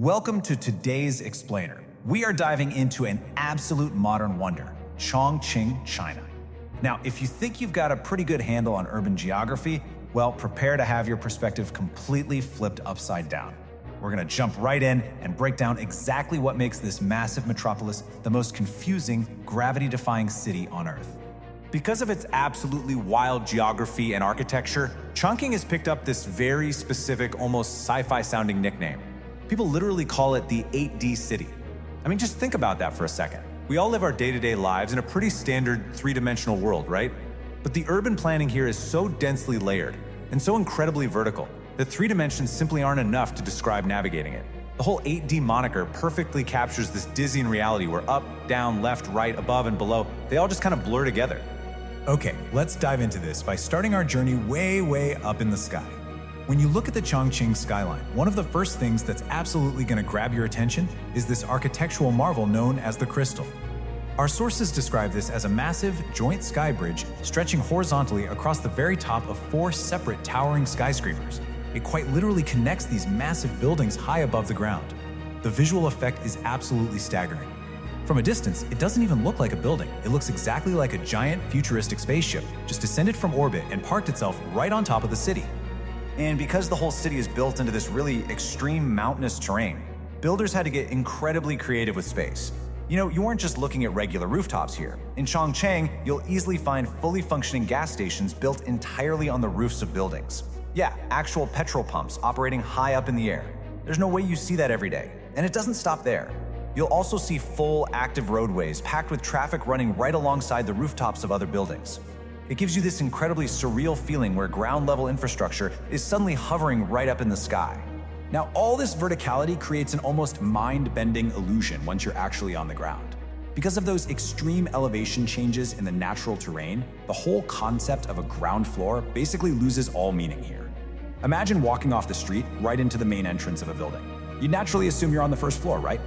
Welcome to today's Explainer. We are diving into an absolute modern wonder, Chongqing China. Now, if you think you've got a pretty good handle on urban geography, well, prepare to have your perspective completely flipped upside down. We're going to jump right in and break down exactly what makes this massive metropolis the most confusing, gravity-defying city on Earth. Because of its absolutely wild geography and architecture, Chongqing has picked up this very specific, almost sci-fi sounding nickname. People literally call it the 8D city. I mean, just think about that for a second. We all live our day-to-day lives in a pretty standard three-dimensional world, right? But the urban planning here is so densely layered and so incredibly vertical that 3 dimensions simply aren't enough to describe navigating it. The whole 8D moniker perfectly captures this dizzying reality where up, down, left, right, above, and below, they all just kind of blur together. Okay, let's dive into this by starting our journey way up in the sky. When you look at the Chongqing skyline, one of the first things that's absolutely going to grab your attention is this architectural marvel known as the Crystal. Our sources describe this as a massive, joint sky bridge stretching horizontally across the very top of 4 separate towering skyscrapers. It quite literally connects these massive buildings high above the ground. The visual effect is absolutely staggering. From a distance, it doesn't even look like a building. It looks exactly like a giant, futuristic spaceship just descended from orbit and parked itself right on top of the city. And because the whole city is built into this really extreme mountainous terrain, builders had to get incredibly creative with space. You know, you weren't just looking at regular rooftops here. In Chongqing, you'll easily find fully functioning gas stations built entirely on the roofs of buildings. Yeah, actual petrol pumps operating high up in the air. There's no way you see that every day. And it doesn't stop there. You'll also see full, active roadways packed with traffic running right alongside the rooftops of other buildings. It gives you this incredibly surreal feeling where ground-level infrastructure is suddenly hovering right up in the sky. Now, all this verticality creates an almost mind-bending illusion once you're actually on the ground. Because of those extreme elevation changes in the natural terrain, the whole concept of a ground floor basically loses all meaning here. Imagine walking off the street right into the main entrance of a building. You'd naturally assume you're on the first floor, right?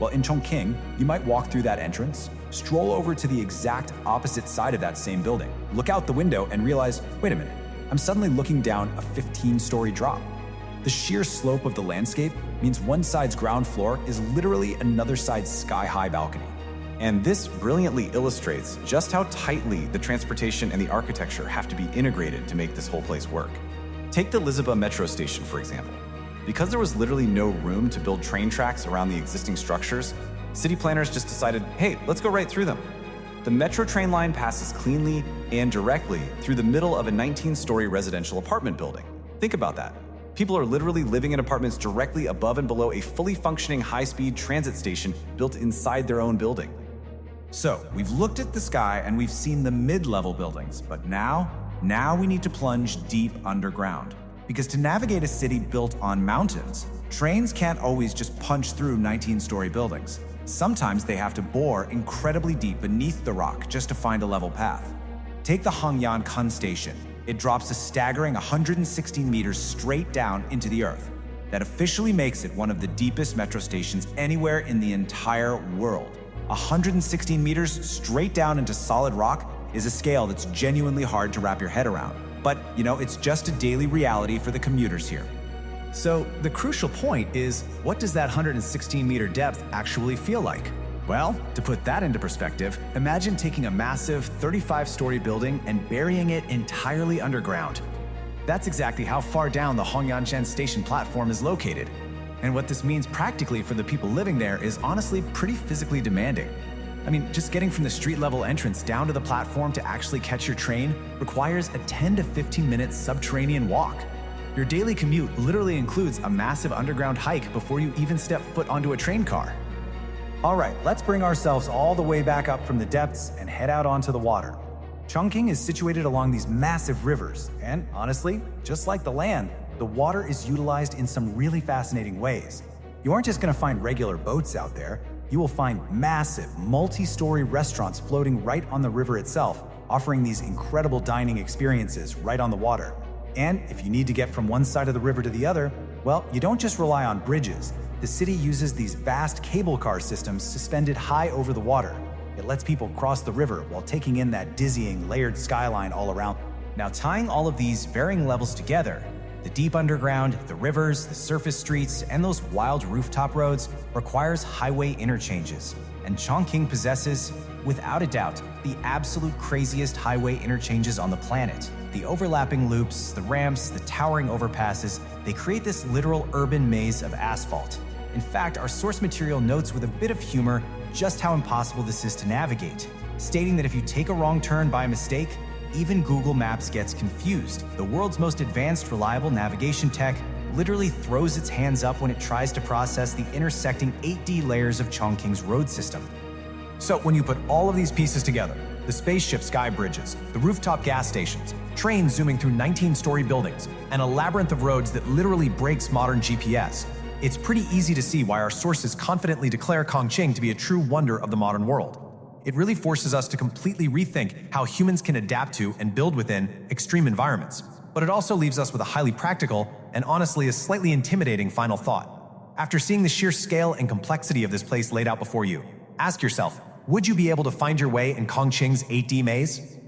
Well, in Chongqing, you might walk through that entrance, stroll over to the exact opposite side of that same building, look out the window and realize, wait a minute, I'm suddenly looking down a 15-story drop. The sheer slope of the landscape means one side's ground floor is literally another side's sky-high balcony. And this brilliantly illustrates just how tightly the transportation and the architecture have to be integrated to make this whole place work. Take the Lisbon metro station, for example. Because there was literally no room to build train tracks around the existing structures, city planners just decided, hey, let's go right through them. The metro train line passes cleanly and directly through the middle of a 19-story residential apartment building. Think about that. People are literally living in apartments directly above and below a fully functioning high-speed transit station built inside their own building. So, we've looked at the sky and we've seen the mid-level buildings, but now we need to plunge deep underground. Because to navigate a city built on mountains, trains can't always just punch through 19-story buildings. Sometimes they have to bore incredibly deep beneath the rock just to find a level path. Take the Hongyan Kun Station. It drops a staggering 116 meters straight down into the earth. That officially makes it one of the deepest metro stations anywhere in the entire world. 116 meters straight down into solid rock is a scale that's genuinely hard to wrap your head around. But, you know, it's just a daily reality for the commuters here. So, the crucial point is, what does that 116-meter depth actually feel like? Well, to put that into perspective, imagine taking a massive 35-story building and burying it entirely underground. That's exactly how far down the Hongyan Station platform is located. And what this means practically for the people living there is honestly pretty physically demanding. I mean, just getting from the street-level entrance down to the platform to actually catch your train requires a 10 to 15-minute subterranean walk. Your daily commute literally includes a massive underground hike before you even step foot onto a train car. All right, let's bring ourselves all the way back up from the depths and head out onto the water. Chongqing is situated along these massive rivers, and honestly, just like the land, the water is utilized in some really fascinating ways. You aren't just going to find regular boats out there. You will find massive, multi-story restaurants floating right on the river itself, offering these incredible dining experiences right on the water. And if you need to get from one side of the river to the other, well, you don't just rely on bridges. The city uses these vast cable car systems suspended high over the water. It lets people cross the river while taking in that dizzying, layered skyline all around. Now, tying all of these varying levels together, The deep underground, the rivers, the surface streets, and those wild rooftop roads requires highway interchanges. And Chongqing possesses, without a doubt, the absolute craziest highway interchanges on the planet. The overlapping loops, the ramps, the towering overpasses, they create this literal urban maze of asphalt. In fact, our source material notes with a bit of humor just how impossible this is to navigate, stating that if you take a wrong turn by mistake, even Google Maps gets confused. The world's most advanced reliable navigation tech literally throws its hands up when it tries to process the intersecting 8D layers of Chongqing's road system. So when you put all of these pieces together, the spaceship sky bridges, the rooftop gas stations, trains zooming through 19-story buildings, and a labyrinth of roads that literally breaks modern GPS, it's pretty easy to see why our sources confidently declare Chongqing to be a true wonder of the modern world. It really forces us to completely rethink how humans can adapt to and build within extreme environments. But it also leaves us with a highly practical and honestly a slightly intimidating final thought. After seeing the sheer scale and complexity of this place laid out before you, ask yourself, would you be able to find your way in Chongqing's 8D maze?